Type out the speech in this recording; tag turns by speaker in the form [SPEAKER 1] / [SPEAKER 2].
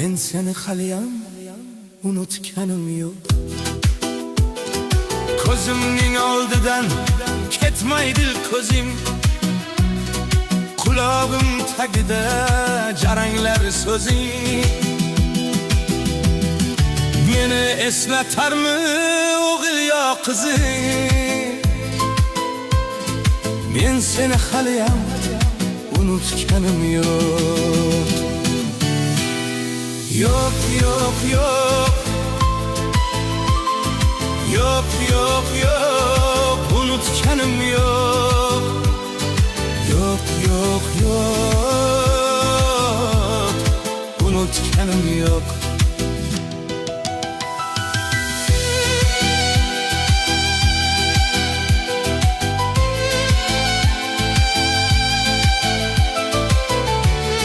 [SPEAKER 1] Men seni haliyam unutganim yo'q. Ko'zimning oldidan ketmaydi ko'zing, qulog'im tagida jaranglar so'zing. Meni eslatarmi o'g'il yo qizing? Men seni haliyam unutganim yo'q. Yok yok yok, yok yok yok, unutganim yok. Yok yok yok.